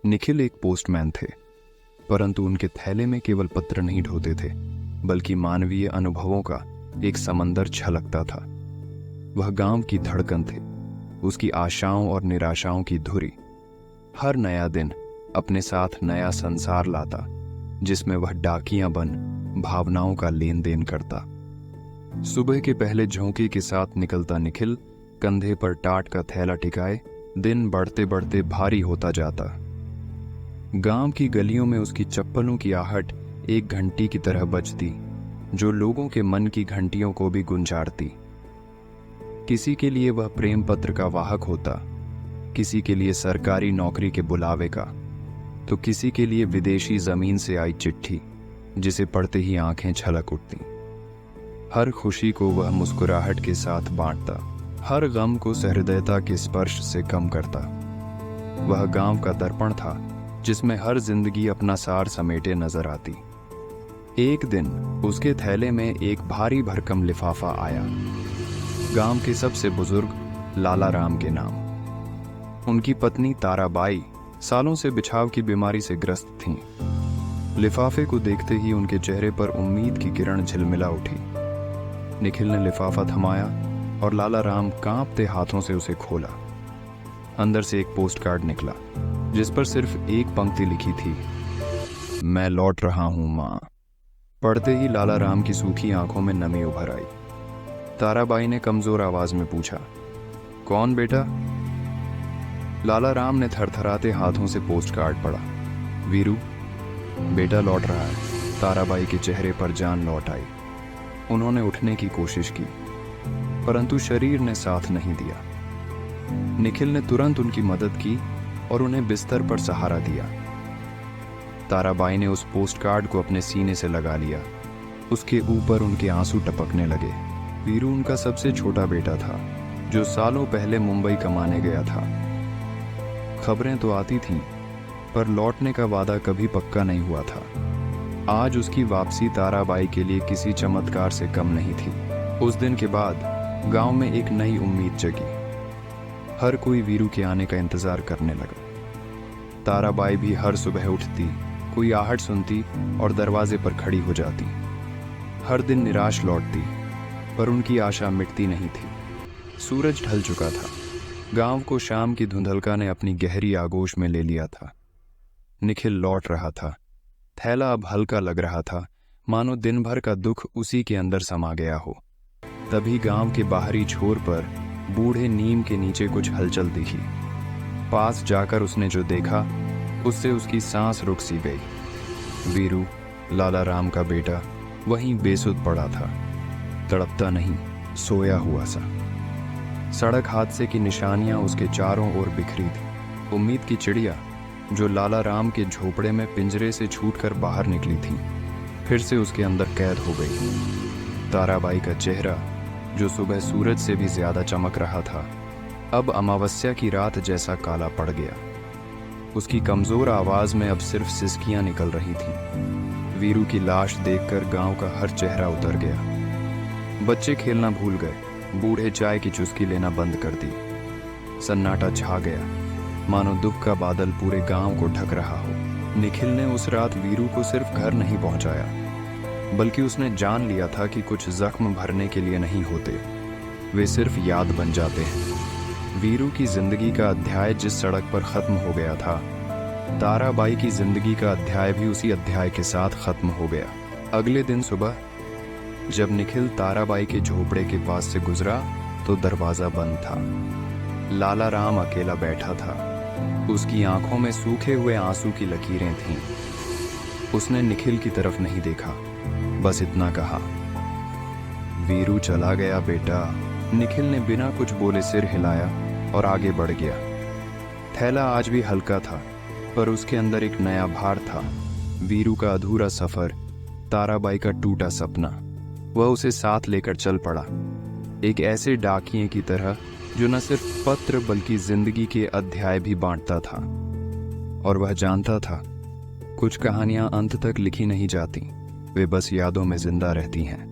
निखिल एक पोस्टमैन थे, परंतु उनके थैले में केवल पत्र नहीं ढोते थे, बल्कि मानवीय अनुभवों का एक समंदर छलकता था। वह गांव की धड़कन थे, उसकी आशाओं और निराशाओं की धुरी। हर नया दिन अपने साथ नया संसार लाता, जिसमें वह डाकियां बन भावनाओं का लेन देन करता। सुबह के पहले झोंके के साथ निकलता निखिल कंधे पर टाट का थैला टिकाए दिन बढ़ते बढ़ते भारी होता जाता। गांव की गलियों में उसकी चप्पलों की आहट एक घंटी की तरह बजती, जो लोगों के मन की घंटियों को भी गुंजारती। किसी के लिए वह प्रेम पत्र का वाहक होता, किसी के लिए सरकारी नौकरी के बुलावे का, तो किसी के लिए विदेशी जमीन से आई चिट्ठी, जिसे पढ़ते ही आंखें छलक उठती। हर खुशी को वह मुस्कुराहट के साथ बांटता, हर गम को सहृदयता के स्पर्श से कम करता। वह गांव का दर्पण था, जिसमें हर जिंदगी अपना सार समेटे नजर आती। एक दिन उसके थैले में एक भारी भरकम लिफाफा आया, गांव के सबसे बुजुर्ग लाला राम के नाम। उनकी पत्नी ताराबाई सालों से बिछाव की बीमारी से ग्रस्त थीं। लिफाफे को देखते ही उनके चेहरे पर उम्मीद की किरण झिलमिला उठी। निखिल ने लिफाफा थमाया और लाला राम कांपते हाथों से उसे खोला। अंदर से एक पोस्ट कार्ड निकला, जिस पर सिर्फ एक पंक्ति लिखी थी, मैं लौट रहा हूं मां। पढ़ते ही लाला राम की सूखी आंखों में नमी उभर आई। ताराबाई ने कमजोर आवाज में पूछा, कौन बेटा? लाला राम ने थरथराते हाथों से पोस्ट कार्ड पढ़ा, वीरू, बेटा लौट रहा है। ताराबाई के चेहरे पर जान लौट आई। उन्होंने उठने की कोशिश की, परंतु शरीर ने साथ नहीं दिया। निखिल ने तुरंत उनकी मदद की और उन्हें बिस्तर पर सहारा दिया। ताराबाई ने उस पोस्ट कार्ड को अपने सीने से लगा लिया। उसके ऊपर उनके आंसू टपकने लगे। वीरू उनका सबसे छोटा बेटा था, जो सालों पहले मुंबई कमाने गया था। खबरें तो आती थीं, पर लौटने का वादा कभी पक्का नहीं हुआ था। आज उसकी वापसी ताराबाई के लिए किसी चमत्कार से कम नहीं थी। उस दिन के बाद गांव में एक नई उम्मीद जगी। हर कोई वीरू के आने का इंतजार करने लगा। ताराबाई भी हर सुबह उठती, कोई आहट सुनती और दरवाजे पर खड़ी हो जाती। हर दिन निराश लौटती, पर उनकी आशा मिटती नहीं थी। सूरज ढल चुका था। गांव को शाम की धुंधलका ने अपनी गहरी आगोश में ले लिया था। निखिल लौट रहा था। थैला अब हल्का लग रहा था, मानो दिन भर का दुख उसी के अंदर समा गया हो। तभी गांव के बाहरी छोर पर बूढ़े नीम के नीचे कुछ हलचल दिखी। पास जाकर उसने जो देखा, उससे उसकी सांस रुक सी गई। वीरू, लाला राम का बेटा, वहीं बेसुध पड़ा था, तड़पता नहीं, सोया हुआ सा। सड़क हादसे की निशानियां उसके चारों ओर बिखरी थी। उम्मीद की चिड़िया, जो लाला राम के झोपड़े में पिंजरे से छूटकर बाहर निकली थी, फिर से उसके अंदर कैद हो गई। ताराबाई का चेहरा, जो सुबह सूरज से भी ज्यादा चमक रहा था, अब अमावस्या की रात जैसा काला पड़ गया। उसकी कमजोर आवाज में अब सिर्फ सिसकियां निकल रही थीं। वीरू की लाश देखकर गांव का हर चेहरा उतर गया। बच्चे खेलना भूल गए, बूढ़े चाय की चुस्की लेना बंद कर दी। सन्नाटा छा गया, मानो दुख का बादल पूरे गांव को ढक रहा हो। निखिल ने उस रात वीरू को सिर्फ घर नहीं पहुंचाया, बल्कि उसने जान लिया था कि कुछ जख्म भरने के लिए नहीं होते, वे सिर्फ याद बन जाते हैं। वीरू की जिंदगी का अध्याय जिस सड़क पर खत्म हो गया था, ताराबाई की जिंदगी का अध्याय भी उसी अध्याय के साथ खत्म हो गया। अगले दिन सुबह जब निखिल ताराबाई के झोपड़े के पास से गुजरा, तो दरवाजा बंद था। लाला राम अकेला बैठा था। उसकी आंखों में सूखे हुए आंसू की लकीरें थीं। उसने निखिल की तरफ नहीं देखा, बस इतना कहा, वीरू चला गया बेटा। निखिल ने बिना कुछ बोले सिर हिलाया और आगे बढ़ गया। थैला आज भी हल्का था, पर उसके अंदर एक नया भार था। वीरू का अधूरा सफर, ताराबाई का टूटा सपना। वह उसे साथ लेकर चल पड़ा, एक ऐसे डाकिये की तरह जो न सिर्फ पत्र बल्कि जिंदगी के अध्याय भी बांटता था। और वह जानता था, कुछ कहानियां अंत तक लिखी नहीं जाती, वे बस यादों में जिंदा रहती हैं।